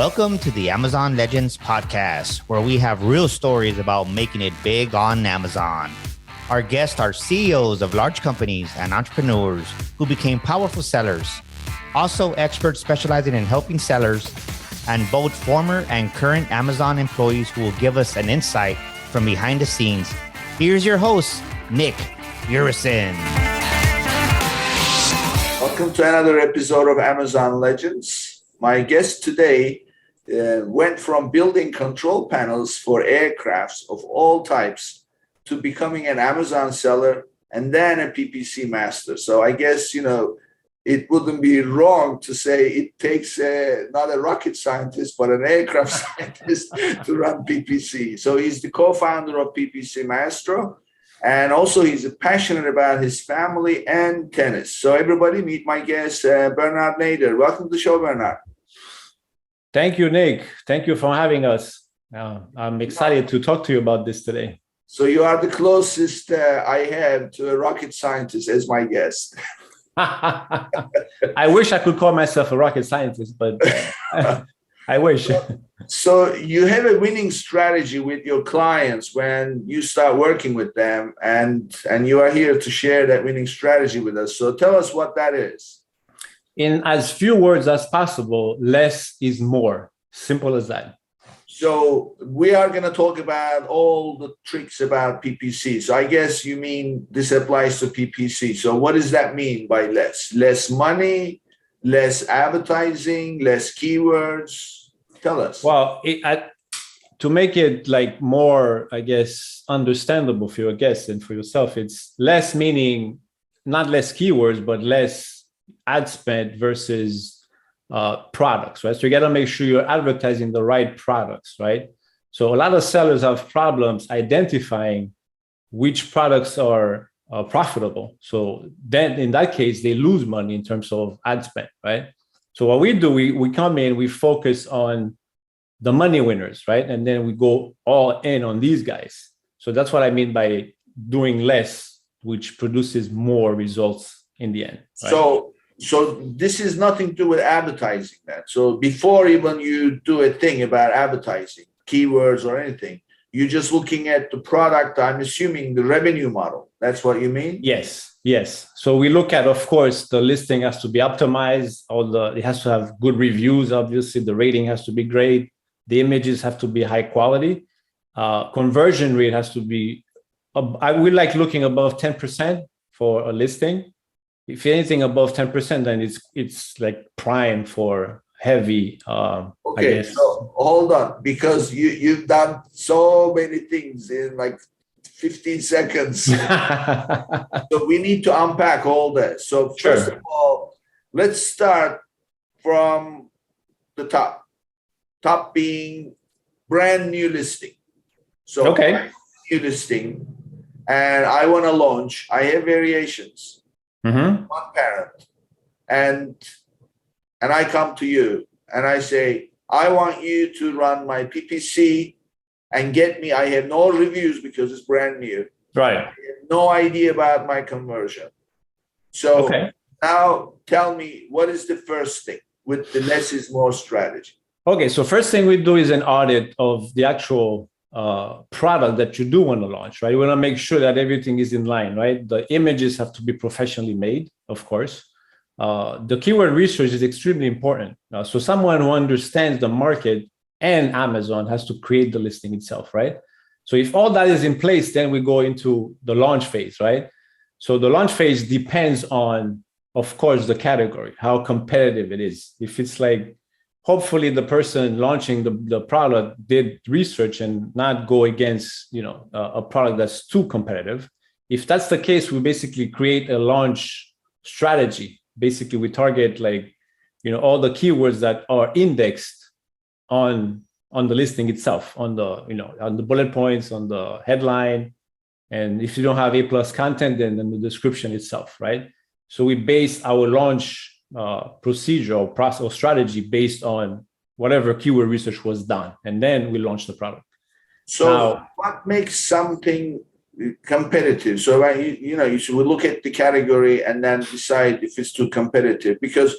Welcome to the Amazon Legends podcast, where we have real stories about making it big on Amazon. Our guests are CEOs of large companies and entrepreneurs who became powerful sellers, also experts specializing in helping sellers, and both former and current Amazon employees who will give us an insight from behind the scenes. Here's your host, Nick Urison. Welcome to another episode of Amazon Legends. My guest today went from building control panels for aircrafts of all types to becoming an Amazon seller and then a PPC master. So I guess, it wouldn't be wrong to say it takes not a rocket scientist, but an aircraft scientist to run PPC. So he's the co-founder of PPC Maestro. And also he's passionate about his family and tennis. So everybody meet my guest, Bernard Nader. Welcome to the show, Bernard. Thank you, Nick. Thank you for having us. I'm excited to talk to you about this today. So you are the closest I have to a rocket scientist as my guest. I wish I could call myself a rocket scientist, but I wish. So you have a winning strategy with your clients when you start working with them, and you are here to share that winning strategy with us. So tell us what that is. In as few words as possible, less is more. Simple as that. So we are going to talk about all the tricks about PPC. So I guess you mean this applies to PPC. So what does that mean by less? Less money, less advertising, less keywords? Tell us. Well, to make it like more, I guess, understandable for your guests and for yourself, it's less meaning not less keywords, but less ad spend versus products, right? So you got to make sure you're advertising the right products, right? So a lot of sellers have problems identifying which products are profitable. So then in that case, they lose money in terms of ad spend, right? So what we do, we come in, we focus on the money winners, right? And then we go all in on these guys. So that's what I mean by doing less, which produces more results in the end. Right? So this is nothing to do with advertising then. So before even you do a thing about advertising, keywords or anything, you're just looking at the product, I'm assuming the revenue model. That's what you mean? Yes. So we look at, of course, the listing has to be optimized. It has to have good reviews. Obviously, the rating has to be great. The images have to be high quality. Conversion rate has to be, we like looking above 10% for a listing. If anything above 10%, then it's like prime for heavy. Okay, so hold on, because you've done so many things in like 15 seconds. So we need to unpack all that. So first of all, let's start from the top. Top being brand new listing. So new listing, and I want to launch. I have variations. Mm-hmm. One parent, and I come to you and I say, I want you to run my PPC and get me. I have no reviews because it's brand new. Right. I have no idea about my conversion. So now tell me, what is the first thing with the less is more strategy? Okay, so first thing we do is an audit of the actual product that you do want to launch, right? You want to make sure that everything is in line, right? The images have to be professionally made, of course. The keyword research is extremely important. So someone who understands the market and Amazon has to create the listing itself, right? So if all that is in place, then we go into the launch phase, right? So the launch phase depends on, of course, the category, how competitive it is. If it's like, hopefully the person launching the product did research and not go against, a product that's too competitive. If that's the case, we basically create a launch strategy. Basically, we target all the keywords that are indexed on the listing itself, on the bullet points, on the headline. And if you don't have A+ content, then the description itself, right? So we base our launch procedure or process or strategy based on whatever keyword research was done, and then we launch the product. So what makes something competitive? So you should look at the category and then decide if it's too competitive, because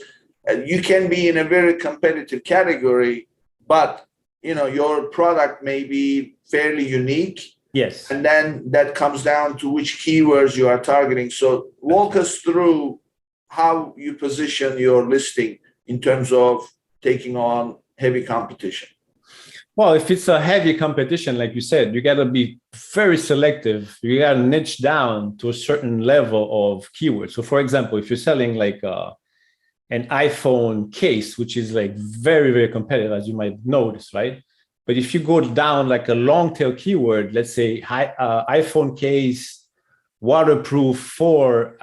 you can be in a very competitive category but your product may be fairly unique. Yes. And then that comes down to which keywords you are targeting. So walk us through how you position your listing in terms of taking on heavy competition. Well, if it's a heavy competition, like you said, you got to be very selective. You got to niche down to a certain level of keywords. So for example, if you're selling like an iPhone case, which is like very, very competitive, as you might notice, right? But if you go down like a long tail keyword, let's say iPhone case, waterproof for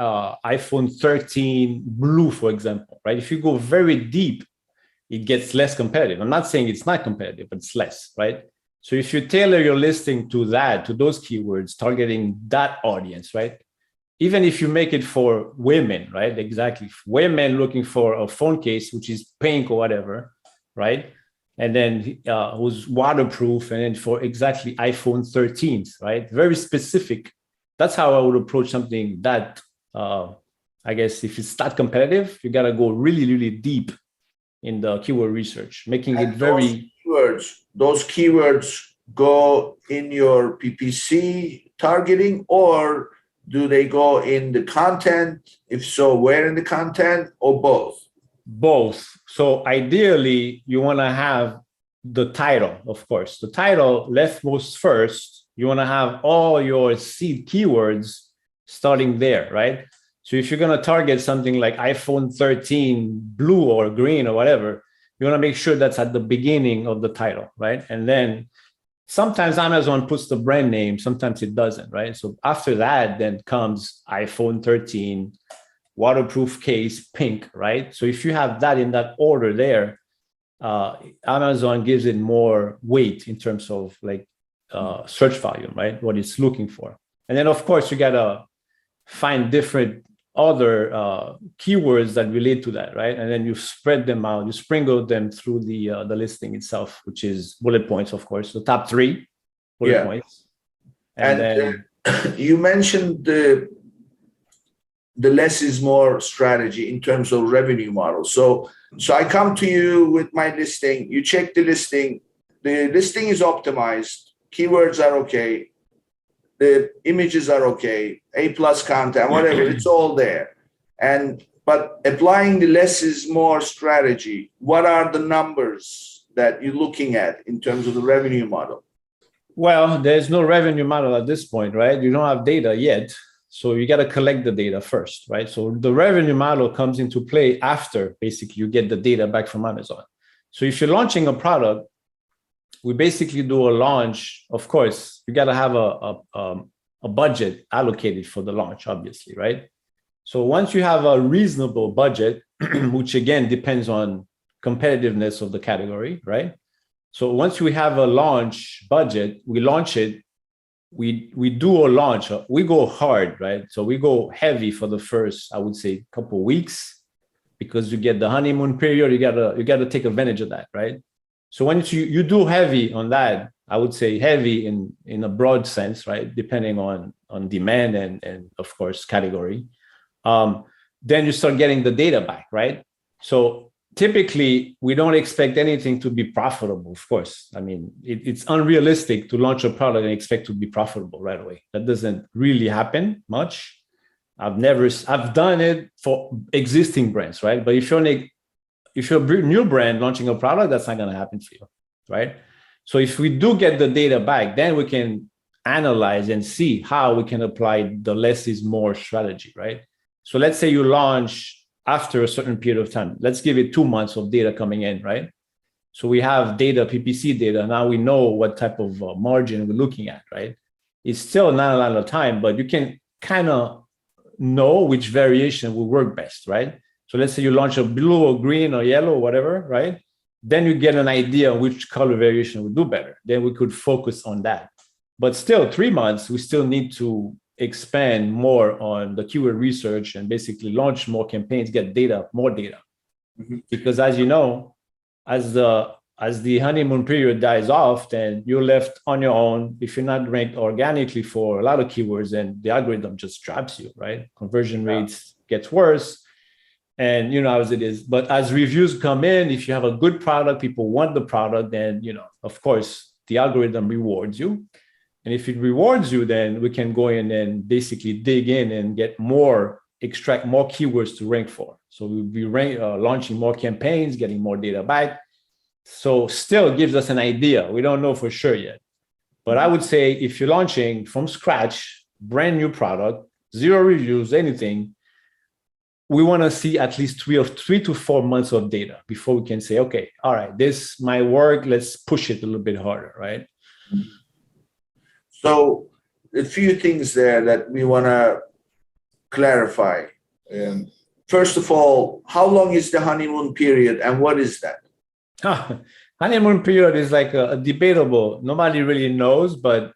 iPhone 13 blue, for example, right? If you go very deep, it gets less competitive. I'm not saying it's not competitive, but it's less, right? So if you tailor your listing to those keywords, targeting that audience, right? Even if you make it for women, right? Exactly. Women looking for a phone case, which is pink or whatever, right? And then who's waterproof, and then for exactly iPhone 13s, right? Very specific. That's how I would approach something that, I guess, if it's that competitive, you got to go really, really deep in the keyword research, making it very... Those keywords go in your PPC targeting, or do they go in the content? If so, where in the content, or both? Both. So ideally, you want to have the title, of course. The title leftmost first. You want to have all your seed keywords starting there, right? So if you're going to target something like iPhone 13 blue or green or whatever, you want to make sure that's at the beginning of the title, right? And then sometimes Amazon puts the brand name, sometimes it doesn't, right? So after that, then comes iPhone 13, waterproof case, pink, right? So if you have that in that order there, Amazon gives it more weight in terms of like search volume, right? What it's looking for. And then of course you got to find different other keywords that relate to that, right? And then you spread them out, you sprinkle them through the listing itself, which is bullet points, of course, the top 3 bullet points. And then you mentioned the less is more strategy in terms of revenue model. So I come to you with my listing, you check the listing is optimized, keywords are okay, the images are okay, A+ content, whatever, it's all there. But applying the less is more strategy, what are the numbers that you're looking at in terms of the revenue model? Well, there's no revenue model at this point, right? You don't have data yet. So you got to collect the data first, right? So the revenue model comes into play after basically you get the data back from Amazon. So if you're launching a product, we basically do a launch. Of course, you got to have a budget allocated for the launch, obviously, right? So once you have a reasonable budget, which again depends on competitiveness of the category, right? So once we have a launch budget, we launch it. We do a launch. We go hard, right? So we go heavy for the first, I would say, couple of weeks, because you get the honeymoon period. You gotta take advantage of that, right? So once you do heavy on that, I would say heavy in a broad sense, right? Depending on demand and of course category. Then you start getting the data back, right? So typically we don't expect anything to be profitable, of course. I mean, it's unrealistic to launch a product and expect to be profitable right away. That doesn't really happen much. I've done it for existing brands, right? But if you're a new brand launching a product, that's not going to happen for you, right? So if we do get the data back, then we can analyze and see how we can apply the less is more strategy, right? So let's say you launch after a certain period of time. Let's give it 2 months of data coming in, right? So we have data, PPC data. Now we know what type of margin we're looking at, right? It's still not a lot of time, but you can kind of know which variation will work best, right? So let's say you launch a blue or green or yellow or whatever, right? Then you get an idea which color variation will do better. Then we could focus on that. But still 3 months, we still need to expand more on the keyword research and basically launch more campaigns, get data, more data. Mm-hmm. Because as you know, as the honeymoon period dies off, then you're left on your own. If you're not ranked organically for a lot of keywords, then the algorithm just drops you, right? Conversion rates gets worse. And as it is. But as reviews come in, if you have a good product, people want the product, then of course the algorithm rewards you. And if it rewards you, then we can go in and basically dig in and extract more keywords to rank for. So we'll be launching more campaigns, getting more data back. So still gives us an idea. We don't know for sure yet. But I would say if you're launching from scratch, brand new product, zero reviews, anything, we want to see at least 3 to 4 months of data before we can say, okay, all right, this might work. Let's push it a little bit harder, right? So a few things there that we want to clarify. First of all, how long is the honeymoon period and what is that? Honeymoon period is like a debatable. Nobody really knows, but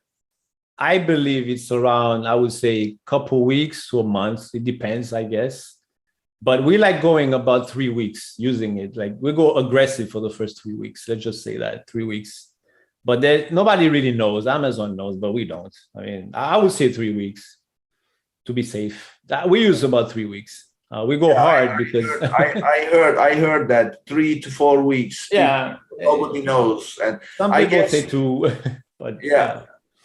I believe it's around, I would say, a couple weeks to a month. It depends, I guess. But we like going about 3 weeks using it. Like we go aggressive for the first 3 weeks. Let's just say that 3 weeks. But nobody really knows. Amazon knows, but we don't. I mean, I would say 3 weeks to be safe. We use about 3 weeks. We go hard because I heard that 3 to 4 weeks. Yeah, Nobody knows, and some people say 2, but yeah.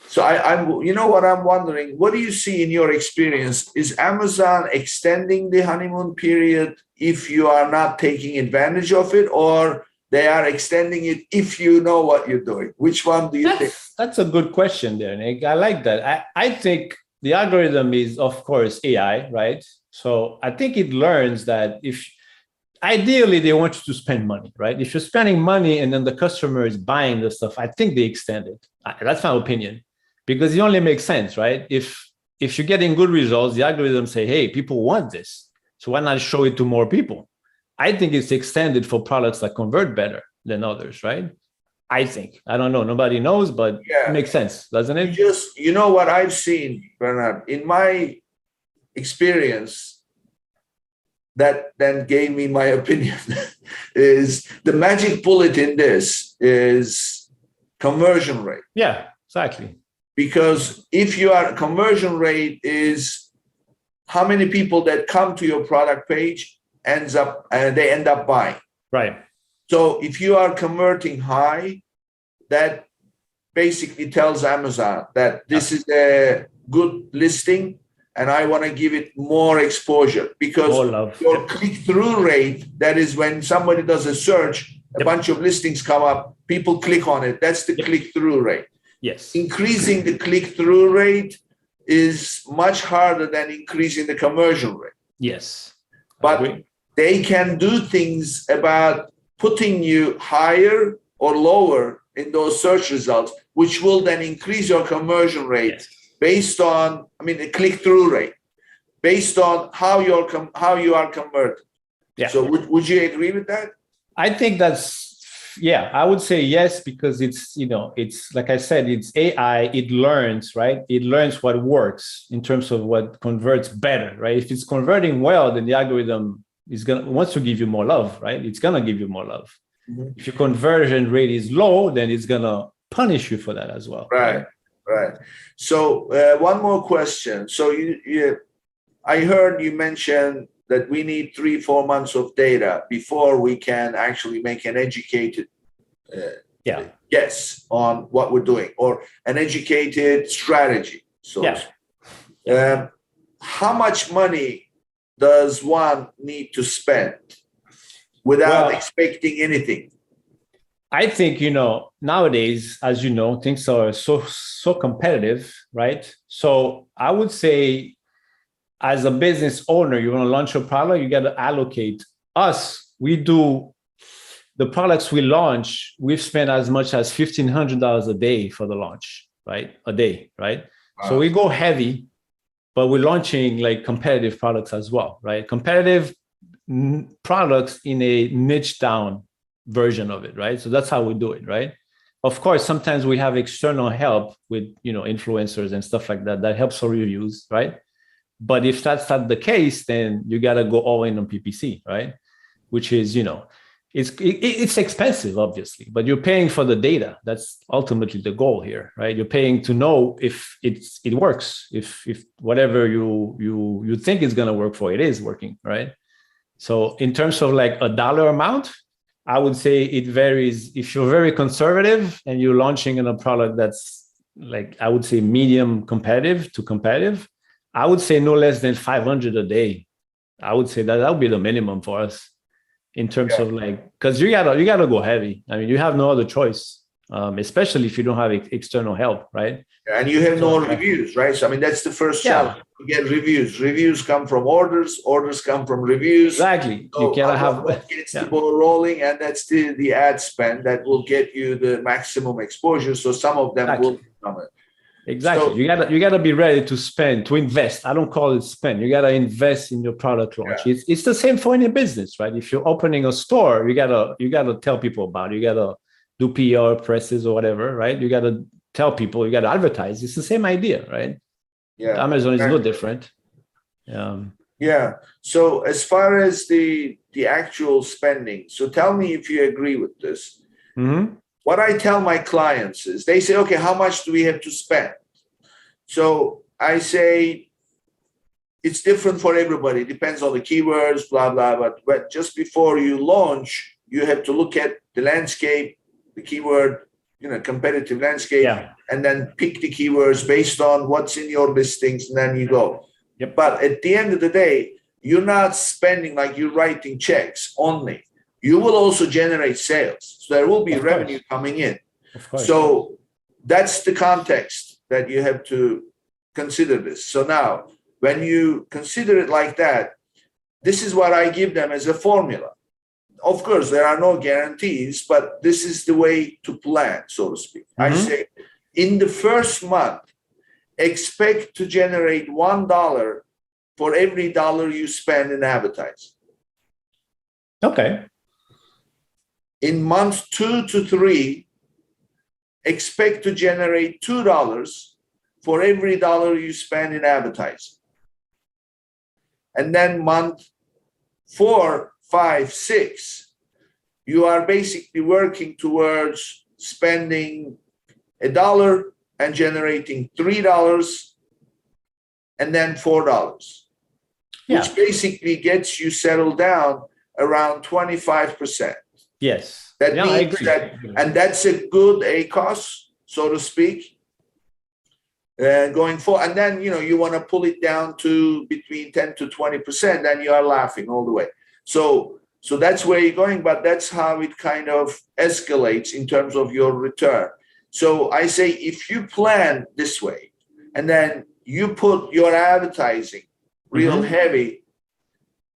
So what I'm wondering, what do you see in your experience? Is Amazon extending the honeymoon period if you are not taking advantage of it, or they are extending it if you know what you're doing? Which one do you think? That's a good question there, Nick. I like that. I think the algorithm is, of course, AI, right? So I think it learns that ideally they want you to spend money, right? If you're spending money and then the customer is buying the stuff, I think they extend it. That's my opinion. Because it only makes sense, right? If you're getting good results, the algorithm say, hey, people want this. So why not show it to more people? I think it's extended for products that convert better than others, right? I think. I don't know. Nobody knows, but it makes sense, doesn't it? What I've seen, Bernard, in my experience, that then gave me my opinion, is the magic bullet in this is conversion rate. Yeah, exactly. Because if your conversion rate is how many people that come to your product page they end up buying. Right. So if you are converting high, that basically tells Amazon that this is a good listing and I want to give it more exposure, because your click-through rate, that is when somebody does a search, a bunch of listings come up, people click on it. That's the click-through rate. Yes. Increasing the click-through rate is much harder than increasing the conversion rate. Yes. But they can do things about putting you higher or lower in those search results, which will then increase your conversion rate based on, the click-through rate, based on how you are converted. Yeah. So would you agree with that? I think I would say yes, because it's like I said, it's AI, it learns, right? It learns what works in terms of what converts better, right? If it's converting well, then the algorithm wants to give you more love, right? It's going to give you more love. Mm-hmm. If your conversion rate is low, then it's going to punish you for that as well. Right. So one more question. So I heard you mention that we need 3-4 months of data before we can actually make an educated guess on what we're doing, or an educated strategy. So how much money does one need to spend without expecting anything? I think, nowadays, as you know, things are so competitive, right? So I would say, as a business owner, you want to launch a product, you got to allocate. We do the products we launch, we've spent as much as $1,500 a day for the launch, right? A day, right? Wow. So we go heavy, but we're launching like competitive products as well, right? Competitive products in a niche down version of it, right? So that's how we do it, right? Of course, sometimes we have external help with, influencers and stuff like that. That helps for reviews, right? But if that's not the case, then you got to go all in on PPC, right? Which is, it's expensive, obviously, but you're paying for the data. That's ultimately the goal here, right? You're paying to know if it works, if whatever you think is going to work for, it is working, right? So in terms of like a dollar amount, I would say it varies. If you're very conservative and you're launching in a product that's like, I would say medium competitive to competitive, I would say no less than 500 a day. I would say that would be the minimum for us in terms of like, because you gotta go heavy. I mean, you have no other choice, especially if you don't have external help, right? And you have no reviews, right? So I mean, that's the first challenge. You get reviews. Reviews come from orders. Orders come from reviews. Exactly. So you gotta have what gets the ball rolling, and that's the ad spend that will get you the maximum exposure. So some of them will come in. Exactly. So, you gotta be ready to spend, to invest. I don't call it spend. You gotta invest in your product launch. Yeah. It's the same for any business, right? If you're opening a store, you gotta tell people about it. You gotta do PR, presses, or whatever, right? You gotta tell people, you gotta advertise. It's the same idea, right? Yeah. Amazon is no different. Yeah. So as far as the actual spending, so tell me if you agree with this. Mm-hmm. What I tell my clients is they say, okay, how much do we have to spend? So I say it's different for everybody. It depends on the keywords, blah, blah. But just before you launch, you have to look at the landscape, the keyword, competitive landscape, and then pick the keywords based on what's in your listings, and then you go. Yep. But at the end of the day, you're not spending like you're writing checks only. You will also generate sales. So there will be revenue coming in. Of course. So that's the context that you have to consider this. So now, when you consider it like that, this is what I give them as a formula. Of course, there are no guarantees, but this is the way to plan, so to speak. Mm-hmm. I say, in the first month, expect to generate $1 for every dollar you spend in advertising. Okay. In month 2 to 3, expect to generate $2 for every dollar you spend in advertising. And then month 4, 5, 6, you are basically working towards spending $1 and generating $3 and then $4, which basically gets you settled down around 25%. Yes. That means that, and that's a good ACOS, so to speak, going forward. And then, you want to pull it down to between 10 to 20%, then you are laughing all the way. So that's where you're going, but that's how it kind of escalates in terms of your return. So I say, if you plan this way, and then you put your advertising real heavy,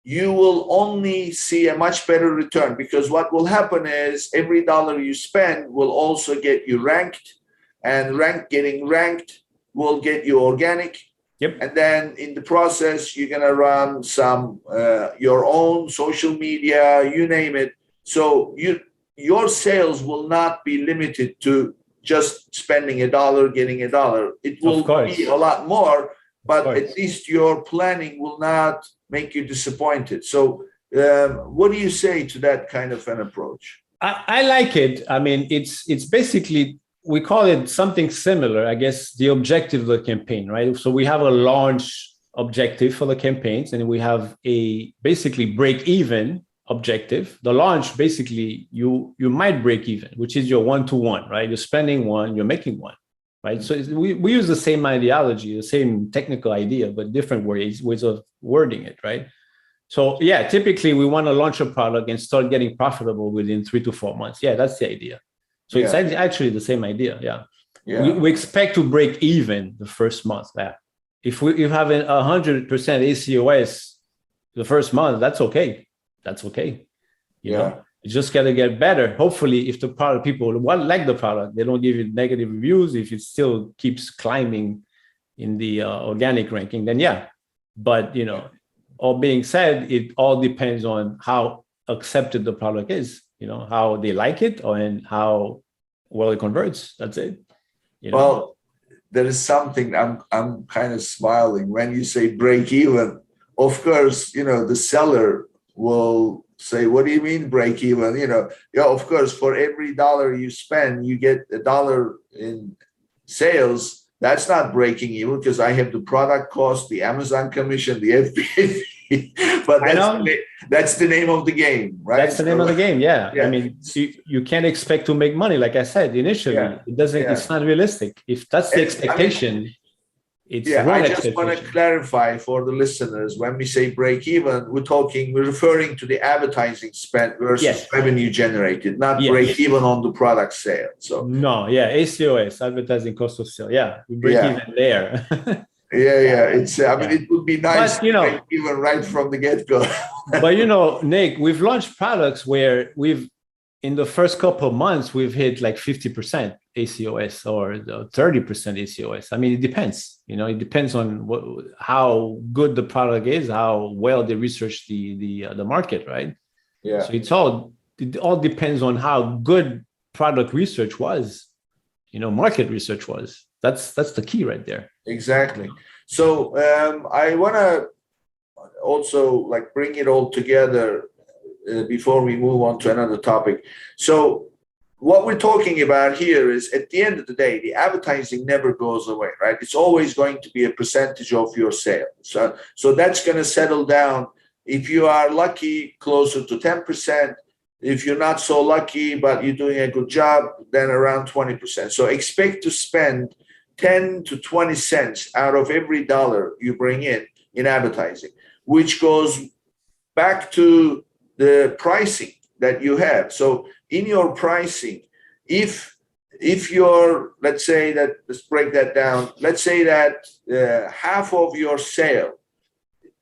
you will only see a much better return, because what will happen is every dollar you spend will also get you ranked, and getting ranked will get you organic. Yep. And then in the process, you're going to run some your own social media, you name it. So your sales will not be limited to just spending $1, getting $1. It will be a lot more, but at least your planning will not make you disappointed. So what do you say to that kind of an approach? I like it. I mean, it's basically, we call it something similar, I guess, the objective of the campaign, right? So we have a launch objective for the campaigns, and we have a basically break even objective. The launch, basically, you might break even, which is your 1-to-1, right? You're spending 1, you're making 1, right? So we use the same ideology, the same technical idea, but different ways of wording it, right? So yeah, typically we want to launch a product and start getting profitable within 3 to 4 months. Yeah, that's the idea. So it's actually the same idea. Yeah. We expect to break even the first month. Yeah. If you have 100% ACOS the first month, that's okay. That's okay. You know, you just got to get better. Hopefully, if the product, people like the product, they don't give you negative reviews. If it still keeps climbing in the organic ranking, then yeah. But, all being said, it all depends on how accepted the product is, how they like it, and how well it converts. That's it. Well, there is something I'm kind of smiling when you say break even. Of course, the seller will say, what do you mean break even? Of course, for every dollar you spend, you get $1 in sales. That's not breaking even, because I have the product cost, the Amazon commission, the FBA, but I know. that's the name of the game, right? That's the name of the game. Yeah. Yeah. I mean, you can't expect to make money. Like I said, initially, it doesn't, it's not realistic. If that's the expectation, it's yeah, wrong I just want to expectation. clarify for the listeners, when we say break even, we're referring to the advertising spent versus revenue generated, not break even on the product sale. So no, ACOS, advertising cost of sale. Yeah, we break even there. It's I mean, it would be nice but, you know, to break even right from the get-go. But you know, Nick, we've launched products where in the first couple of months, we've hit like 50% ACOS or 30% ACOS. I mean, it depends. You know, it depends on how good the product is, how well they research the market, right? Yeah. So it all depends on how good product research was, you know, market research was. That's the key right there. Exactly. So I want to also like bring it all together before we move on to another topic. So what we're talking about here is, at the end of the day, the advertising never goes away, right? It's always going to be a percentage of your sales. So that's going to settle down. If you are lucky, closer to 10%. If you're not so lucky, but you're doing a good job, then around 20%. So expect to spend 10 to 20 cents out of every dollar you bring in advertising, which goes back to the pricing that you have. So in your pricing, if you're, let's break that down. Let's say that half of your sale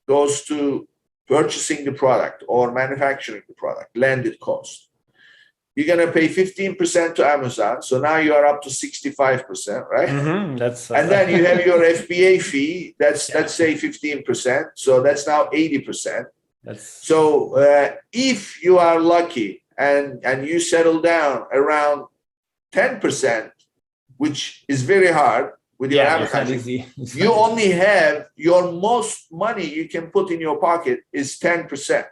goes to purchasing the product or manufacturing the product, landed cost. You're going to pay 15% to Amazon. So now you are up to 65%, right? Mm-hmm. And then you have your FBA fee. Let's say 15%. So that's now 80%. So if you are lucky and you settle down around 10%, which is very hard with your advertising, you only have your most money you can put in your pocket is 10%.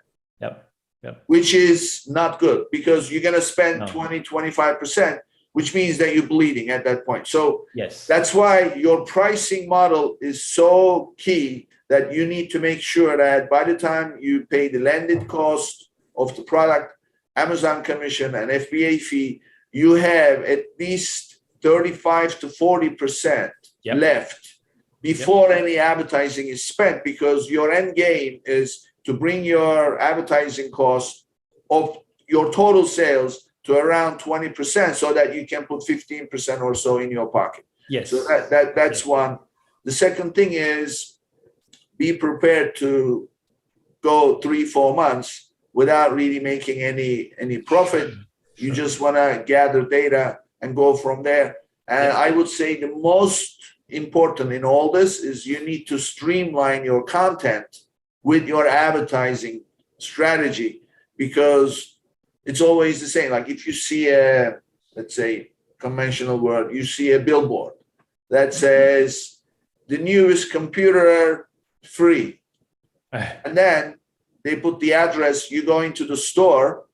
Which is not good, because you're going to spend 20, 25%, which means that you're bleeding at that point. So that's why your pricing model is so key, that you need to make sure that by the time you pay the landed cost of the product, Amazon commission and FBA fee, you have at least 35 to 40% left before any advertising is spent, because your end game is to bring your advertising cost of your total sales to around 20%, so that you can put 15% or so in your pocket. So that's one. The second thing is, be prepared to go 3-4 months without really making any profit. You just want to gather data and go from there. And I would say the most important in all this is you need to streamline your content with your advertising strategy, because it's always the same. Like if you see let's say conventional word, you see a billboard that says the newest computer free, and then they put the address, you go into the store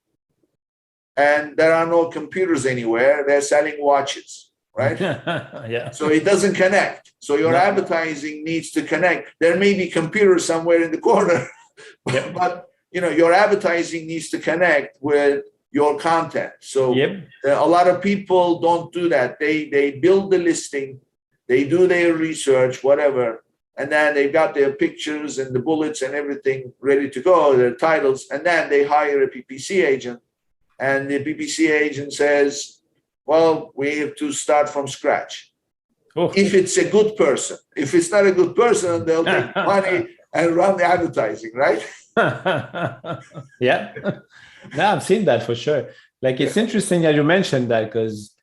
and there are no computers anywhere, they're selling watches, right? So it doesn't connect. So your advertising needs to connect. There may be computers somewhere in the corner, but you know, your advertising needs to connect with your content. So a lot of people don't do that. They build the listing, they do their research, whatever, and then they've got their pictures and the bullets and everything ready to go, their titles, and then they hire a PPC agent, and the PPC agent says, well, we have to start from scratch. If it's a good person. If it's not a good person, they'll take money and run the advertising, right? No, I've seen that for sure. Like, it's interesting that you mentioned that, because,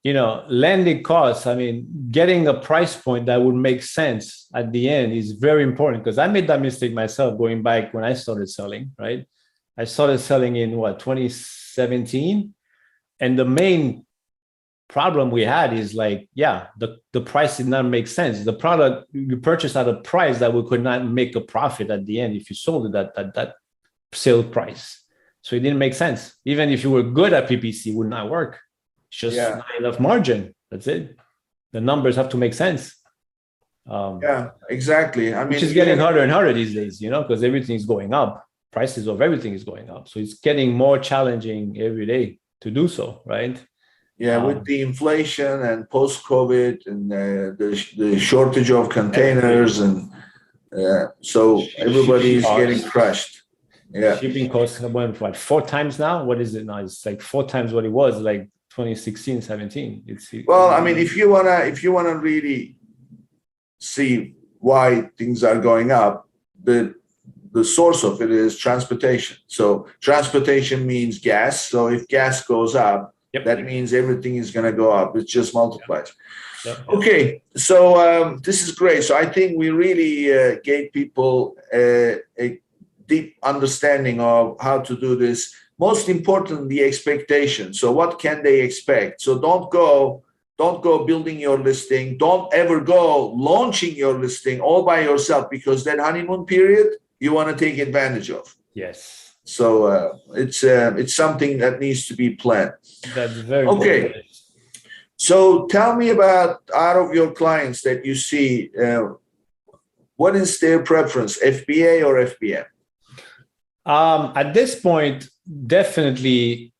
you know, landing costs, I mean, getting a price point that would make sense at the end is very important, because I made that mistake myself going back when I started selling, right? I started selling in 2017. And the main problem we had is like, the price did not make sense. The product you purchased at a price that we could not make a profit at the end if you sold it at that sale price. So it didn't make sense. Even if you were good at PPC, it would not work. It's just not enough margin. That's it. The numbers have to make sense. Yeah, exactly. I mean, which is getting harder and harder these days, because everything is going up. Prices of everything is going up. So it's getting more challenging every day to do so, right? Yeah, with the inflation and post-COVID and the shortage of containers, and so everybody is getting crushed. Yeah. Shipping costs went what, 4 times now? What is it now? It's like 4 times what it was like 2016, 17. Well, I mean, if you wanna really see why things are going up, the source of it is transportation. So transportation means gas. So if gas goes up, that means everything is going to go up. It just multiplies. Okay, so this is great. So I think we really gave people a deep understanding of how to do this. Most important, the expectation. So what can they expect? So don't go building your listing. Don't ever go launching your listing all by yourself, because that honeymoon period you want to take advantage of. Yes. So it's something that needs to be planned. That's very okay. important. So tell me about, out of your clients that you see, what is their preference, FBA or FBM? At this point, definitely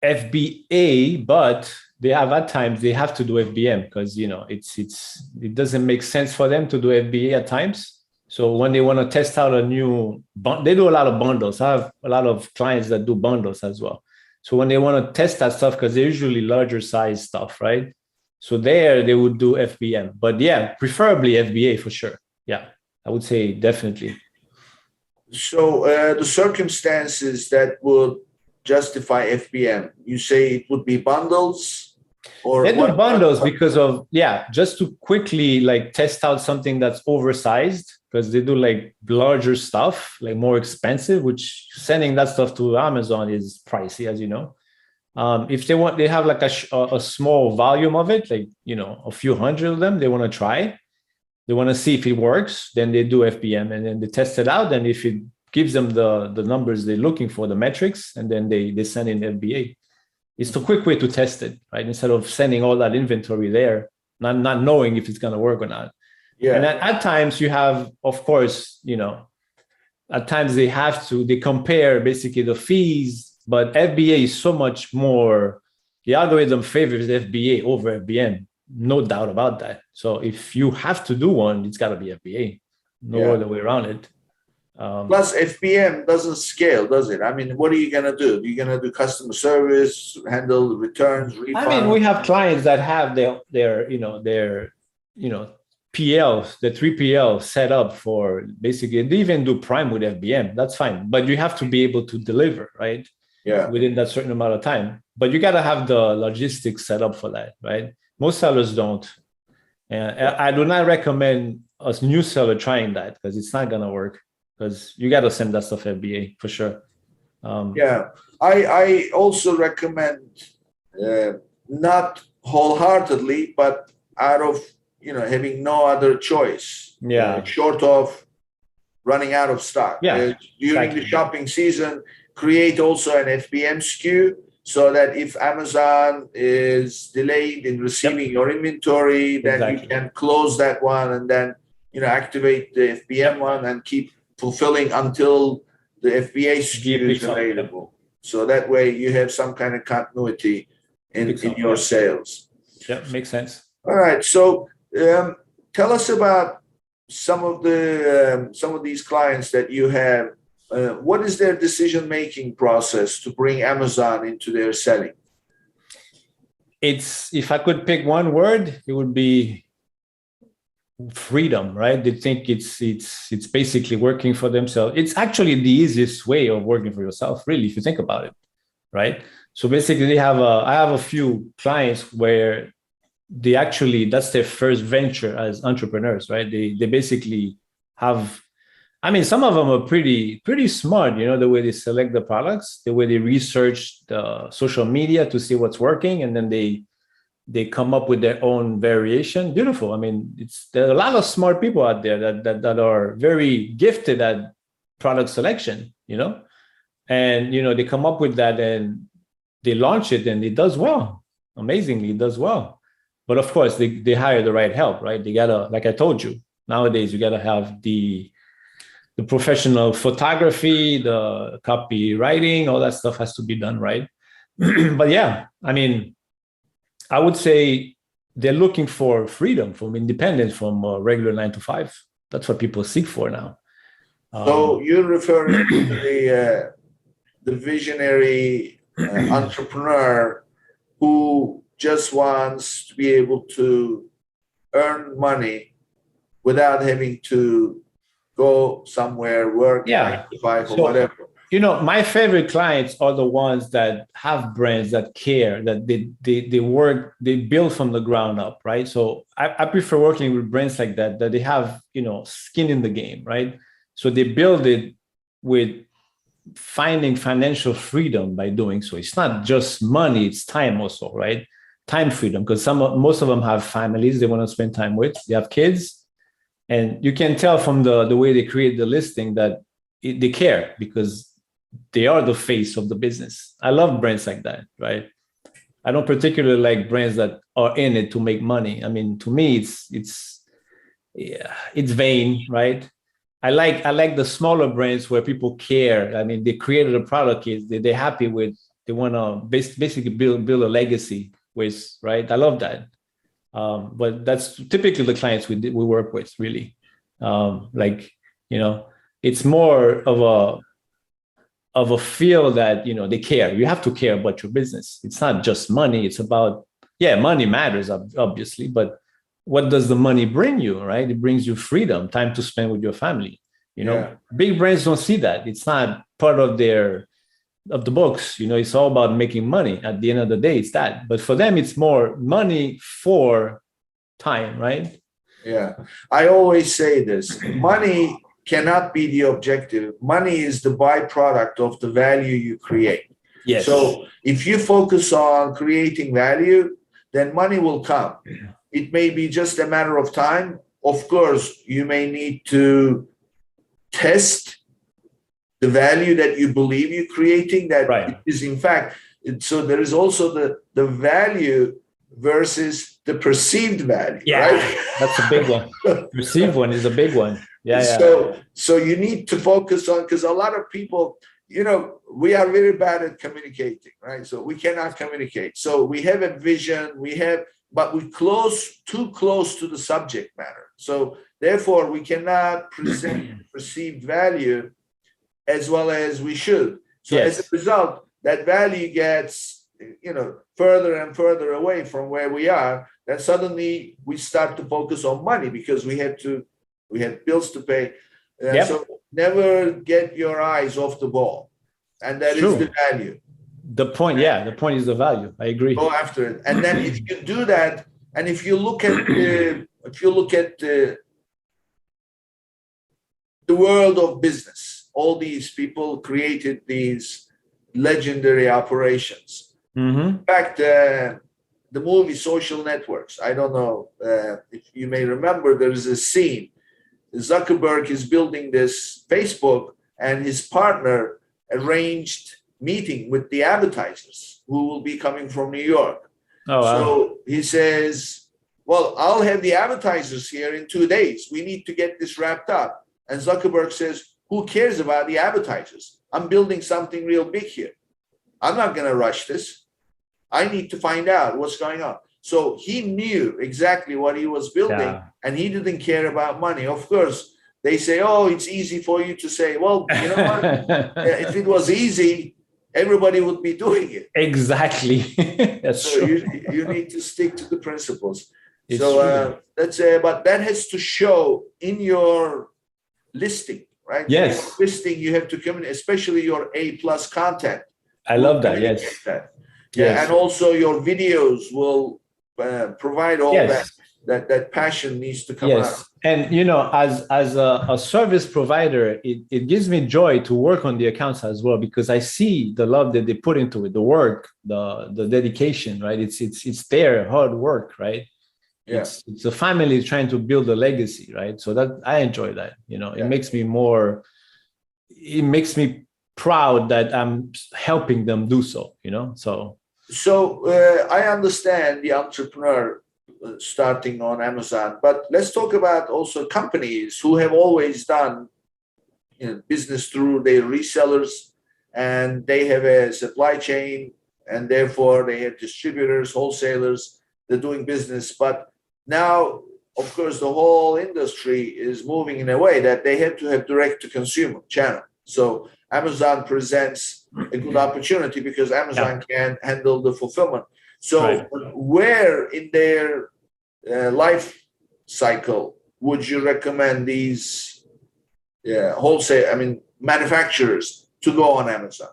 FBA, but they have at times they have to do FBM because it doesn't make sense for them to do FBA at times. So when they want to test out a new, they do a lot of bundles. I have a lot of clients that do bundles as well. So when they want to test that stuff, because they're usually larger size stuff, right? So there they would do FBM, but yeah, preferably FBA for sure. Yeah, I would say definitely. So the circumstances that would justify FBM, you say it would be bundles? Or they do bundles because of, just to quickly like test out something that's oversized, because they do like larger stuff, like more expensive, which sending that stuff to Amazon is pricey, as you know. If they have like a small volume of it, like, a few hundred of them, they want to try, they want to see if it works, then they do FBM and then they test it out. And if it gives them the numbers they're looking for, the metrics, and then they send in FBA. It's a quick way to test it, right? Instead of sending all that inventory there, not knowing if it's going to work or not. Yeah. And at times you have, of course, at times they compare basically the fees, but FBA is so much more, the algorithm favors FBA over FBM, no doubt about that. So if you have to do one, it's got to be FBA, no other way around it. Plus FBM doesn't scale, does it? I mean, what are you going to do? You're going to do customer service, handle returns, refunds? I mean, we have clients that have their PL, the 3PL set up for basically, they even do Prime with FBM. That's fine. But you have to be able to deliver, right? Yeah. Within that certain amount of time. But you got to have the logistics set up for that, right? Most sellers don't. And I do not recommend a new seller trying that because it's not going to work. Because you got to send that stuff FBA for sure. I also recommend not wholeheartedly, but out of having no other choice. Short of running out of stock. During the shopping season, create also an FBM SKU so that if Amazon is delayed in receiving your inventory, then you can close that one and then activate the FBM one and keep fulfilling until the FBA SKU is available. So that way you have some kind of continuity in your sales. Yeah, makes sense. All right. So tell us about some of these clients that you have. What is their decision-making process to bring Amazon into their selling? If I could pick one word, it would be freedom, right? They think it's basically working for themselves. It's actually the easiest way of working for yourself, really, if you think about it, right? So basically, I have a few clients where that's their first venture as entrepreneurs, right? They basically have, I mean, some of them are pretty smart, the way they select the products, the way they research the social media to see what's working, and then they come up with their own variation. Beautiful. I mean, there are a lot of smart people out there that are very gifted at product selection, and, they come up with that and they launch it and it does well. Amazingly, it does well. But of course, they hire the right help, right? They gotta, like I told you, nowadays you gotta have the professional photography, the copywriting, all that stuff has to be done right. But yeah, I mean, I would say they're looking for freedom, from independence, from a regular 9 to 5. That's what people seek for now. So you're referring to the visionary entrepreneur who just wants to be able to earn money without having to go somewhere, work 9 to 5 or whatever. My favorite clients are the ones that have brands that care, that they build from the ground up, right? So I prefer working with brands like that they have, skin in the game, right? So they build it with finding financial freedom by doing so. It's not just money, it's time also, right? Time freedom, because most of them have families they want to spend time with. They have kids, and you can tell from the way they create the listing that they care, because they are the face of the business. I love brands like that, right? I don't particularly like brands that are in it to make money. I mean, to me, it's vain, right? I like the smaller brands where people care. I mean, they created a product, they're happy with. They want to basically build a legacy with, right? I love that. But that's typically the clients we work with, really. It's more of a feel that, they care. You have to care about your business. It's not just money. It's about, money matters, obviously, but what does the money bring you, right? It brings you freedom, time to spend with your family. Big brands don't see that. It's not part of the books. It's all about making money. At the end of the day, it's that. But for them, it's more money for time, right? Yeah. I always say this. Money cannot be the objective. Money is the byproduct of the value you create. Yes. So if you focus on creating value, then money will come. It may be just a matter of time. Of course, you may need to test the value that you believe you're creating, that right. is in fact, so there is also the value versus the perceived value. Yeah, right? That's a big one. Perceived one is a big one. So you need to focus on, because a lot of people, we are very bad at communicating, right? So we cannot communicate. So we have a vision, but we too close to the subject matter. So therefore, we cannot present perceived value as well as we should. So as a result, that value gets, further and further away from where we are. Then suddenly we start to focus on money because we have bills to pay. So never get your eyes off the ball. And that is the value. The point is the value. I agree. Go after it. And then if you do that, and if you look at the world of business, all these people created these legendary operations. In fact, the movie Social Networks, I don't know if you may remember, there is a scene. Zuckerberg is building this Facebook, and his partner arranged meeting with the advertisers who will be coming from New York. Oh, wow. So he says, well, I'll have the advertisers here in 2 days. We need to get this wrapped up. And Zuckerberg says, who cares about the advertisers? I'm building something real big here. I'm not going to rush this. I need to find out what's going on. So he knew exactly what he was building, and he didn't care about money. Of course, they say, oh, it's easy for you to say, well, you know what? If it was easy, everybody would be doing it. Exactly. That's so true. you need to stick to the principles. It's But that has to show in your listing, right? Yes. In your listing, you have to communicate, especially your A+ content. I love that. Yes. And also your videos will provide all that passion needs to come out. And as a service provider, it gives me joy to work on the accounts as well, because I see the love that they put into it, the work, the dedication, right? It's their hard work, right? It's a family trying to build a legacy, right? So that I enjoy that. It makes me proud that I'm helping them do so. So I understand the entrepreneur starting on Amazon. But let's talk about also companies who have always done business through their resellers, and they have a supply chain, and therefore they have distributors, wholesalers, they're doing business. But now, of course, the whole industry is moving in a way that they have to have direct to consumer channel. So Amazon presents a good opportunity because Amazon can handle the fulfillment. So where in their life cycle would you recommend these manufacturers to go on Amazon?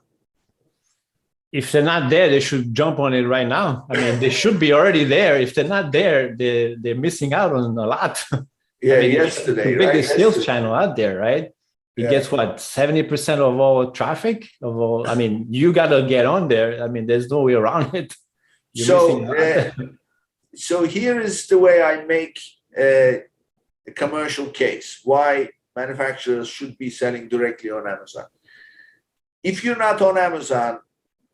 If they're not there, they should jump on it right now. I mean, they should be already there. If they're not there, they're missing out on a lot. Yeah, I mean, yesterday, the biggest sales channel out there, right? It gets what, 70% of all traffic of all. I mean, you got to get on there. I mean, there's no way around it. So here is the way I make a commercial case why manufacturers should be selling directly on Amazon. If you're not on Amazon,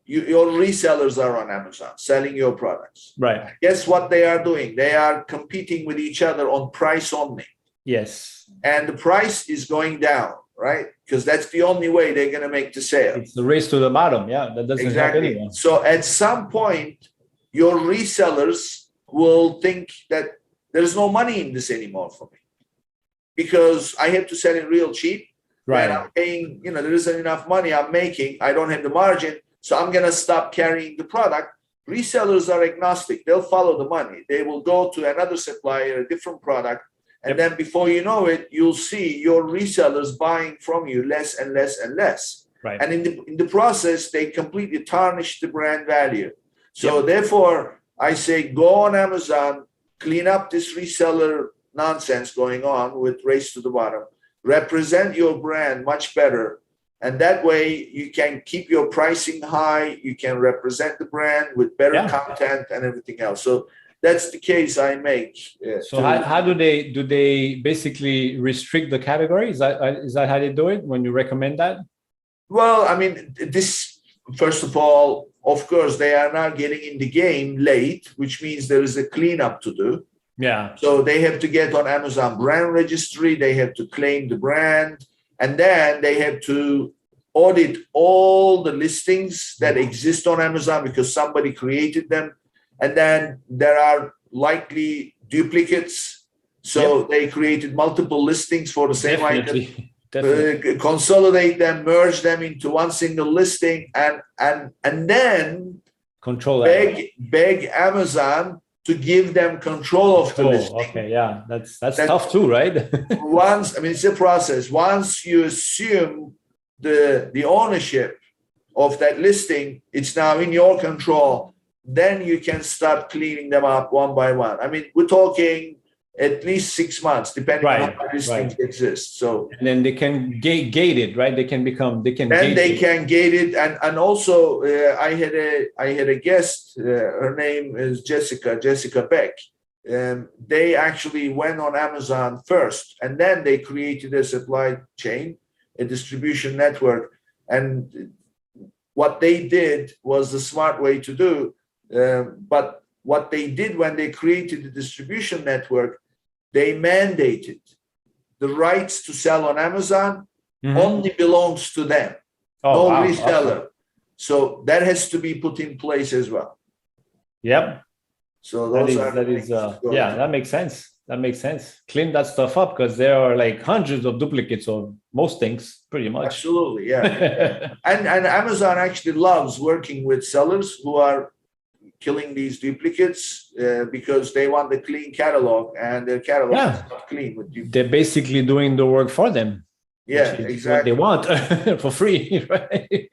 your resellers are on Amazon selling your products. Right. Guess what they are doing? They are competing with each other on price only. Yes. And the price is going down, right? Because that's the only way they're going to make the sale. It's the race to the bottom. Yeah, that doesn't help anyone. So at some point, your resellers will think that there's no money in this anymore for me because I have to sell it real cheap. Right. And I'm paying, there isn't enough money I'm making. I don't have the margin. So I'm going to stop carrying the product. Resellers are agnostic. They'll follow the money. They will go to another supplier, a different product. And then before you know it, you'll see your resellers buying from you less and less and less. Right. And in the process, they completely tarnish the brand value. So therefore, I say go on Amazon, clean up this reseller nonsense going on with race to the bottom, represent your brand much better. And that way you can keep your pricing high. You can represent the brand with better content and everything else. So that's the case I make. So how do they basically restrict the category? Is that how they do it when you recommend that? Well, I mean, this, first of all, of course, they are now getting in the game late, which means there is a cleanup to do. Yeah. So they have to get on Amazon brand registry. They have to claim the brand. And then they have to audit all the listings that exist on Amazon because somebody created them. And then there are likely duplicates. So they created multiple listings for the same item. Consolidate them, merge them into one single listing, and then control beg Amazon to give them control of the listing. Okay, yeah, that's tough too, right? It's a process. Once you assume the ownership of that listing, it's now in your control. Then you can start cleaning them up one by one. I mean, we're talking at least 6 months, depending on how the listings exist. So and then they can gate it, right? They can gate it, and also I had a guest. Her name is Jessica Beck. They actually went on Amazon first, and then they created a supply chain, a distribution network. And what they did was the smart way to do. But what they did when they created the distribution network, they mandated the rights to sell on Amazon only belongs to them, no reseller. Awesome. So that has to be put in place as well. Yep. So that makes sense. That makes sense. Clean that stuff up because there are like hundreds of duplicates of most things, pretty much. Absolutely, yeah. and Amazon actually loves working with sellers who are killing these duplicates because they want the clean catalog, and their catalog is not clean with duplicates. They're basically doing the work for them. Yeah, exactly. What they want for free, right?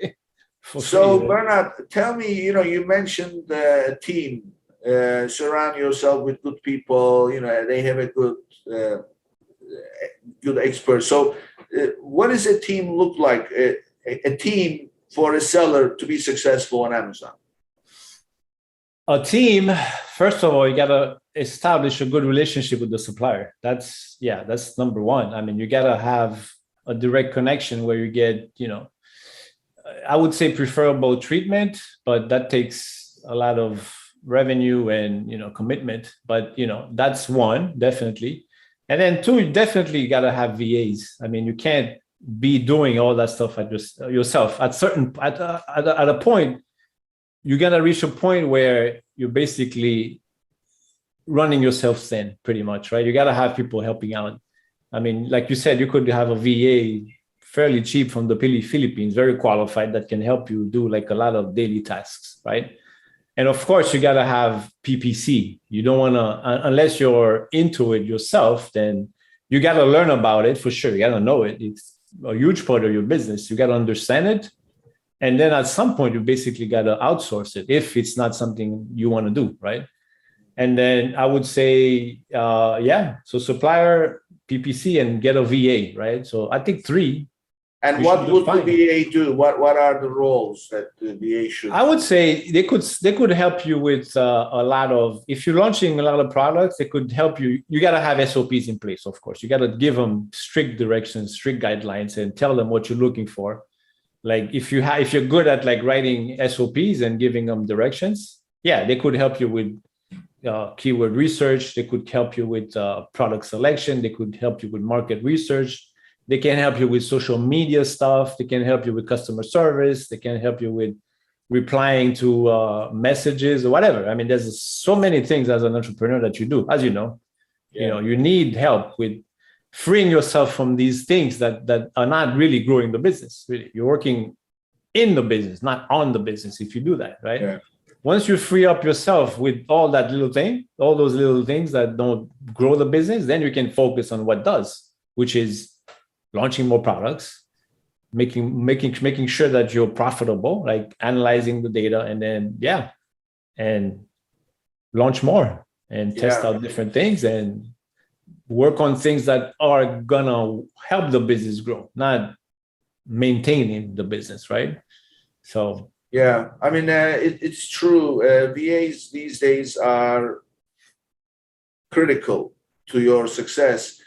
Bernard, tell me, you mentioned the team. Surround yourself with good people. They have a good expert. So, what does a team look like? A team for a seller to be successful on Amazon. A team, first of all, you gotta establish a good relationship with the supplier. That's number one. I mean, you gotta have a direct connection where you get, I would say preferable treatment, but that takes a lot of revenue and, commitment. But, that's one, definitely. And then two, you definitely got to have VAs. I mean, you can't be doing all that stuff yourself. At a point, you're going to reach a point where you're basically running yourself thin, pretty much, right? You got to have people helping out. I mean, like you said, you could have a VA fairly cheap from the Philippines, very qualified, that can help you do like a lot of daily tasks, right? And of course, you got to have PPC. You don't want to, unless you're into it yourself, then you got to learn about it for sure. You got to know it. It's a huge part of your business. You got to understand it. And then at some point, you basically got to outsource it if it's not something you want to do, right? And then I would say, so supplier, PPC, and get a VA, right? So I think three. And what would the VA do? What are the roles that the VA should? I would say they could help you with a lot of, if you're launching a lot of products, they could help you. You got to have SOPs in place, of course. You got to give them strict directions, strict guidelines, and tell them what you're looking for. Like if you're good at like writing SOPs and giving them directions, they could help you with keyword research. They could help you with product selection. They could help you with market research. They can help you with social media stuff. They can help you with customer service. They can help you with replying to messages or whatever. I mean, there's so many things as an entrepreneur that you do, as you know. You need help with freeing yourself from these things that are not really growing the business. Really, you're working in the business, not on the business. If you do that, right? Yeah. Once you free up yourself with all those little things that don't grow the business, then you can focus on what does, which is launching more products, making sure that you're profitable, like analyzing the data, and then and launch more and test out different things and work on things that are gonna help the business grow, not maintaining the business, right? So I mean, it's true. VAs these days are critical to your success.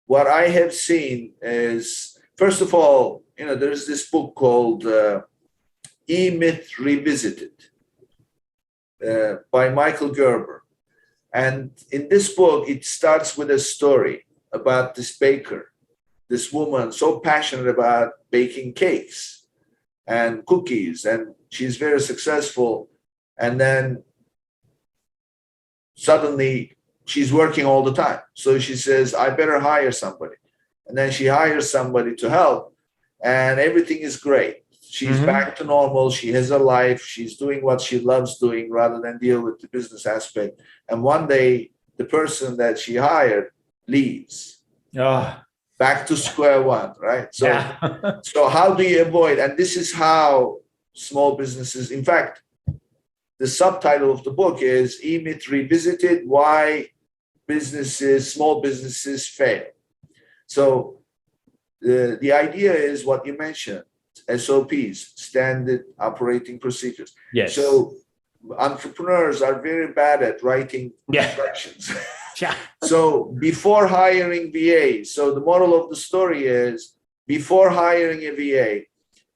What I have seen is, first of all, there's this book called E-Myth Revisited by Michael Gerber. And in this book, it starts with a story about this baker, this woman so passionate about baking cakes and cookies, and she's very successful. And then suddenly she's working all the time. So she says, I better hire somebody. And then she hires somebody to help, and everything is great. She's back to normal. She has a life. She's doing what she loves doing rather than deal with the business aspect. And one day, the person that she hired leaves. Back to square one, right? So, so how do you avoid? And this is how small businesses, in fact, the subtitle of the book is E-Myth Revisited, Why Small Businesses Fail. So the idea is what you mentioned, SOPs, standard operating procedures. Yes. So entrepreneurs are very bad at writing instructions. So before hiring VAs, so the moral of the story is, before hiring a VA,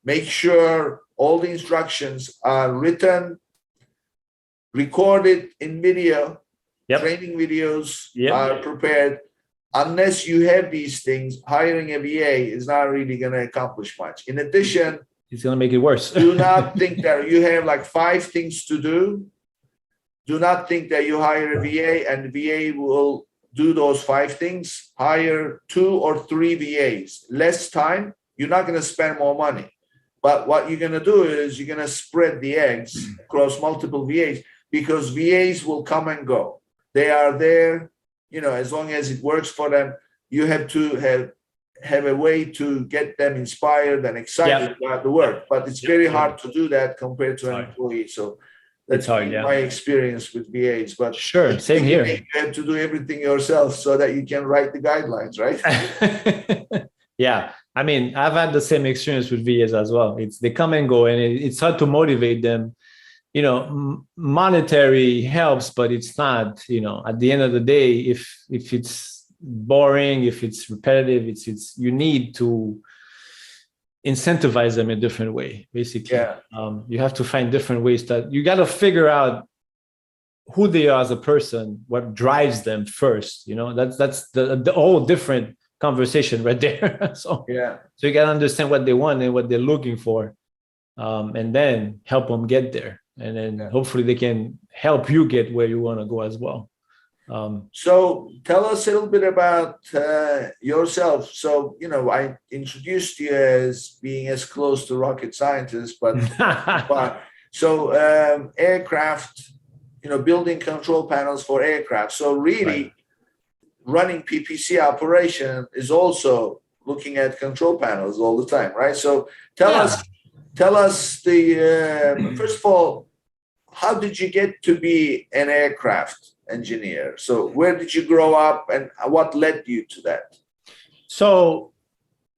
make sure all the instructions are written, recorded in video, training videos are prepared. Unless you have these things, hiring a VA is not really going to accomplish much. In addition, it's going to make it worse. Do not think that you have like 5 things to do. Do not think that you hire a VA and the VA will do those 5 things. Hire 2 or 3 VAs. Less time, you're not going to spend more money. But what you're going to do is you're going to spread the eggs across multiple VAs, because VAs will come and go. They are there, as long as it works for them. You have to have a way to get them inspired and excited about the work. But it's very hard to do that compared to an employee. So that's my experience with VAs. But sure, same here. You have to do everything yourself so that you can write the guidelines, right? I mean, I've had the same experience with VAs as well. They come and go, and it's hard to motivate them. Monetary helps, but it's not, at the end of the day, if it's boring, if it's repetitive, you need to incentivize them in a different way, basically. Yeah. You have to find different ways that you got to figure out who they are as a person, what drives them first. That's the whole different conversation right there. So you got to understand what they want and what they're looking for, and then help them get there. And then hopefully they can help you get where you want to go as well. So tell us a little bit about yourself. So, I introduced you as being as close to rocket scientist, but aircraft, building control panels for aircraft. So really running PPC operation is also looking at control panels all the time, right? So tell us the, first of all, how did you get to be an aircraft engineer? So where did you grow up and what led you to that? So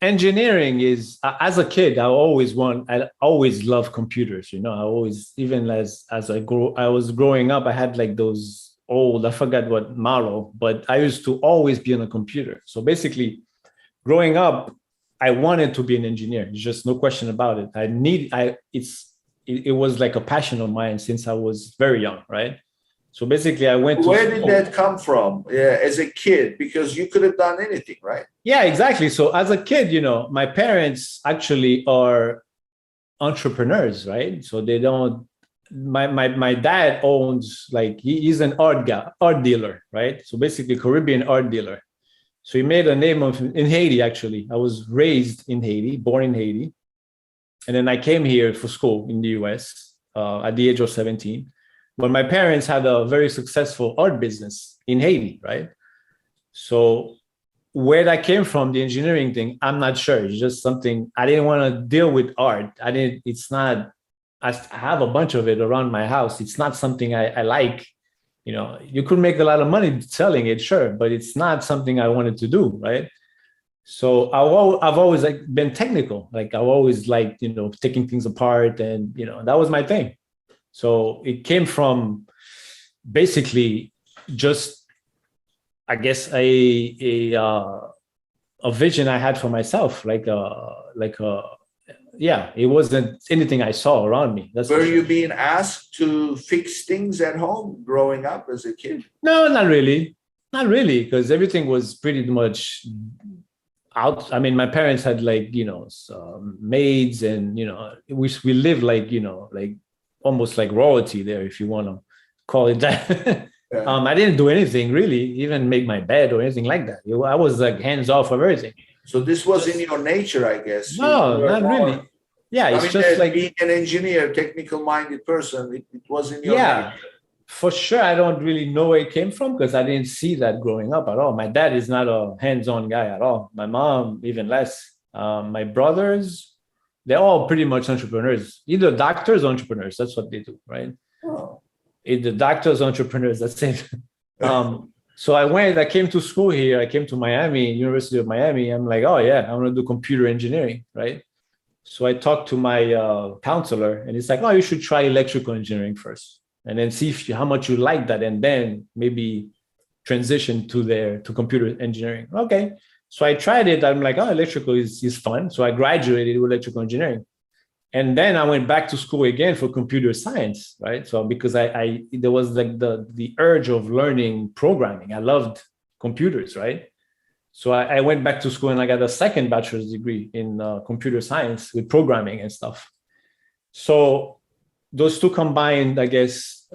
engineering is, as a kid, I always loved computers. I always, even as I was growing up, I had like those old, I forgot what model, but I used to always be on a computer. So basically growing up, I wanted to be an engineer. There's just no question about it. It was like a passion of mine since I was very young, right? So basically I went to Where did that come from as a kid? Because you could have done anything, right? Yeah, exactly. So as a kid, my parents actually are entrepreneurs, right? So they don't, my dad owns, like, he's an art dealer, right? So basically Caribbean art dealer. So he made a name in Haiti, actually. I was raised in Haiti, born in Haiti. And then I came here for school in the US at the age of 17. But my parents had a very successful art business in Haiti, right? So where that came from, the engineering thing, I'm not sure. It's just something, I didn't want to deal with art. I have a bunch of it around my house. It's not something I like. You could make a lot of money selling it, sure, but it's not something I wanted to do, right? So I've always been technical. Like I've always liked, taking things apart, and that was my thing. So it came from basically just, I guess, a vision I had for myself. It wasn't anything I saw around me. Were you being asked to fix things at home growing up as a kid? No, not really, because everything was pretty much out. I mean, my parents had maids, and we lived like almost like royalty there, if you want to call it that. I didn't do anything really, even make my bed or anything like that. I was like hands off of everything. So this was in your nature, I guess. No, not really. Yeah, it's just like being an engineer, technical-minded person. It was in your nature. For sure. I don't really know where it came from because I didn't see that growing up at all. My dad is not a hands-on guy at all. My mom, even less. My brothers, they're all pretty much entrepreneurs. Either doctors or entrepreneurs. That's what they do, right? Oh. Either doctors or entrepreneurs. That's it. So I came to school here. I came to Miami, University of Miami. I'm like, oh yeah, I want to do computer engineering, right? So I talked to my counselor, and it's like, oh, you should try electrical engineering first, and then see how much you like that, and then maybe transition to computer engineering. Okay. So I tried it. I'm like, oh, electrical is fun. So I graduated with electrical engineering. And then I went back to school again for computer science, right? So because there was like the urge of learning programming. I loved computers, right? So I went back to school and I got a second bachelor's degree in computer science with programming and stuff. So those two combined, I guess,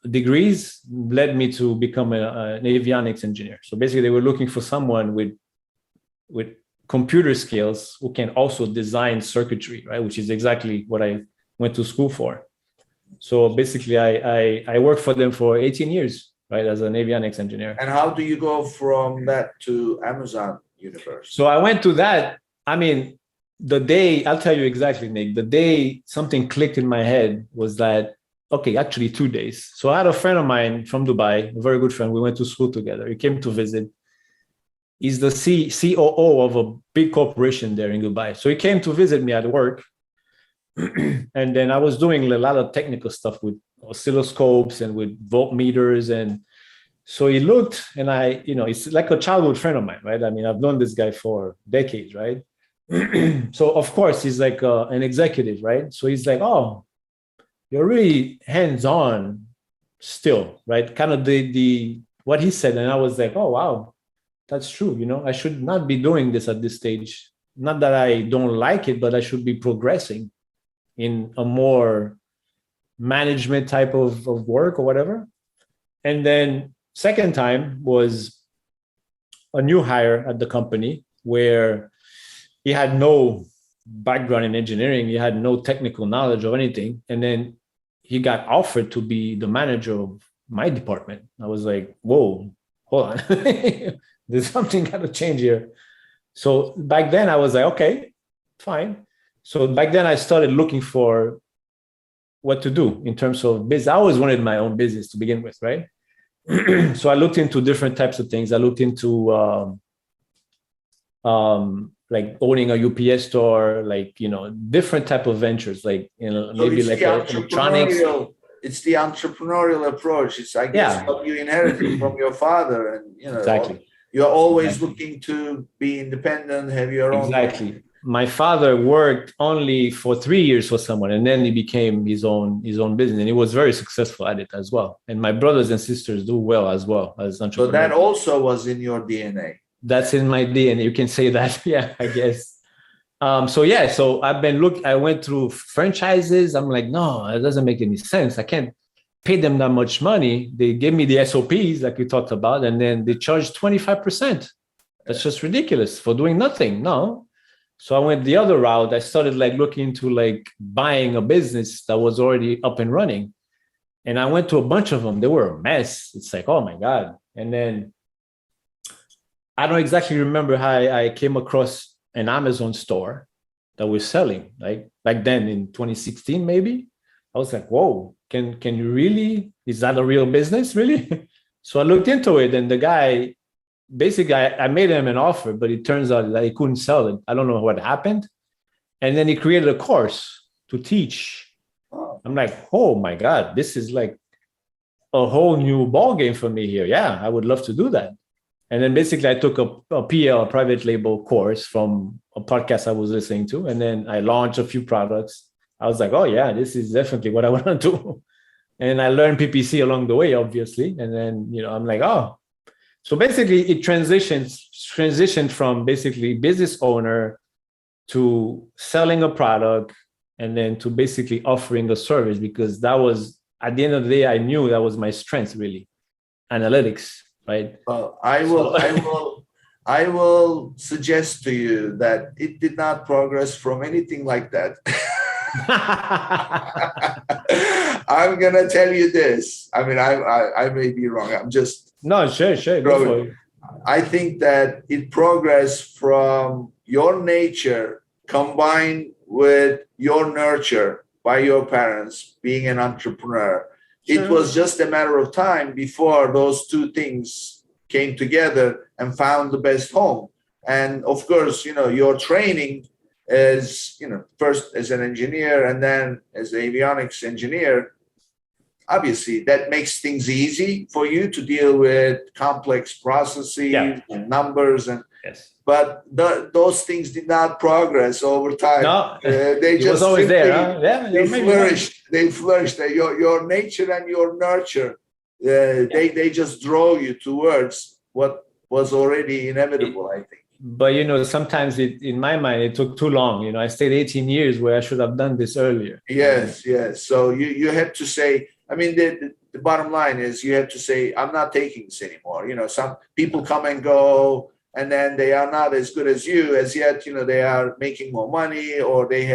degrees led me to become an avionics engineer. So basically they were looking for someone with computer skills who can also design circuitry, right? Which is exactly what I went to school for. So basically I worked for them for 18 years, right? As an avionics engineer. And how do you go from that to Amazon universe? So I went to that. I mean, I'll tell you exactly, Nick, the day something clicked in my head was that, okay, actually 2 days. So I had a friend of mine from Dubai, a very good friend. We went to school together. He came to visit. He's the COO of a big corporation there in Dubai. So he came to visit me at work. And then I was doing a lot of technical stuff with oscilloscopes and with voltmeters. And so he looked, and it's like a childhood friend of mine, right? I mean, I've known this guy for decades, right? So of course he's like an executive, right? So he's like, oh, you're really hands-on still, right? Kind of the what he said. And I was like, oh wow, that's true. I should not be doing this at this stage. Not that I don't like it, but I should be progressing in a more management type of work or whatever. And then second time was a new hire at the company where he had no background in engineering. He had no technical knowledge of anything. And then he got offered to be the manager of my department. I was like, whoa, hold on. There's something got to change here. So back then I was like, okay, fine. So back then I started looking for what to do in terms of business. I always wanted my own business to begin with, right? So I looked into different types of things. I looked into like owning a UPS store, like, different type of ventures, like, maybe like electronics. It's the entrepreneurial approach. It's, I guess, what you inherited from your father. And, Exactly. You're always looking to be independent, have your own. Exactly. My father worked only for 3 years for someone, and then he became his own business, and he was very successful at it as well. And my brothers and sisters do well as entrepreneurs. So that also was in your DNA. That's in my DNA. You can say that. Yeah, I guess. So I've been I went through franchises. I'm like, no, it doesn't make any sense. I can't pay them that much money. They gave me the SOPs like we talked about, and then they charge 25%. That's just ridiculous for doing nothing. No. So I went the other route. I started like looking into like buying a business that was already up and running. And I went to a bunch of them. They were a mess. It's like, oh my God. And then I don't exactly remember how I came across an Amazon store that was selling, like back then in 2016, maybe. I was like, whoa, can you really, is that a real business, really? So I looked into it, and the guy, basically, I made him an offer, but it turns out that he couldn't sell it. I don't know what happened. And then he created a course to teach. I'm like, oh my God, this is like a whole new ball game for me here. Yeah, I would love to do that. And then basically I took a PL, a private label course from a podcast I was listening to. And then I launched a few products. I was like, oh yeah, this is definitely what I want to do. And I learned PPC along the way, obviously. And then, I'm like, oh. So basically it transitioned from basically business owner to selling a product, and then to basically offering a service, because that was, at the end of the day, I knew that was my strength, really, analytics, right? Well, I will suggest to you that it did not progress from anything like that. I'm gonna tell you this. I mean, I may be wrong. I'm just sure. I think that it progressed from your nature combined with your nurture by your parents being an entrepreneur. Sure. It was just a matter of time before those two things came together and found the best home. And of course, your training as, first as an engineer and then as an avionics engineer, obviously that makes things easy for you to deal with complex processes and numbers. And but those things did not progress over time. No, they just was always there. Huh? Yeah, they flourished. They flourished. Your nature and your nurture, they just drove you towards what was already inevitable, I think. But sometimes in my mind it took too long. I stayed 18 years where I should have done this earlier. Yes. So you had to say. I mean, the bottom line is you have to say, I'm not taking this anymore. Some people come and go, and then they are not as good as you as yet. They are making more money, or they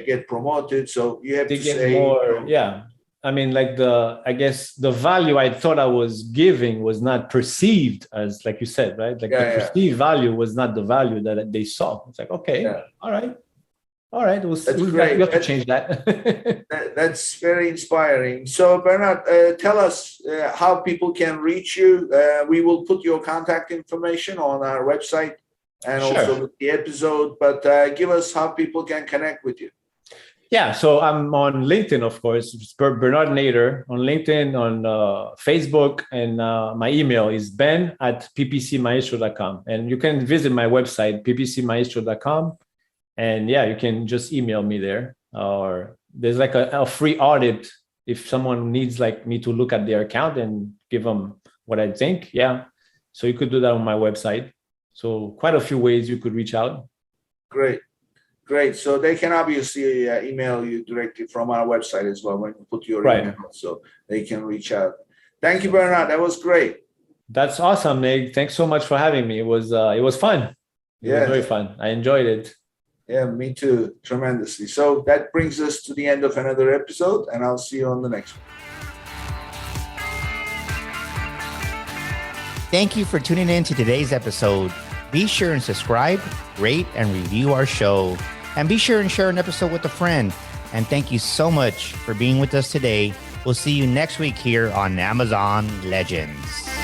get promoted. So you have to say more. Yeah. I mean, like I guess the value I thought I was giving was not perceived as, like you said, right? Like the perceived value was not the value that they saw. It's like, okay, all right. We have to change that. That's very inspiring. So Bernard, tell us how people can reach you. We will put your contact information on our website and also with the episode, but give us how people can connect with you. Yeah, so I'm on LinkedIn, of course. It's Bernard Nader on LinkedIn, on Facebook, and my email is ben@ppcmaestro.com. And you can visit my website, ppcmaestro.com. And yeah, you can just email me there, or there's like a free audit if someone needs like me to look at their account and give them what I think. Yeah. So you could do that on my website. So quite a few ways you could reach out. Great. Great. So they can obviously email you directly from our website as well when you put your Right. email, so they can reach out. Thank you, Bernard. That was great. That's awesome, Nick. Thanks so much for having me. It was fun. It was very fun. I enjoyed it. Yeah, me too. Tremendously. So that brings us to the end of another episode, and I'll see you on the next one. Thank you for tuning in to today's episode. Be sure and subscribe, rate, and review our show. And be sure and share an episode with a friend. And thank you so much for being with us today. We'll see you next week here on Amazon Legends.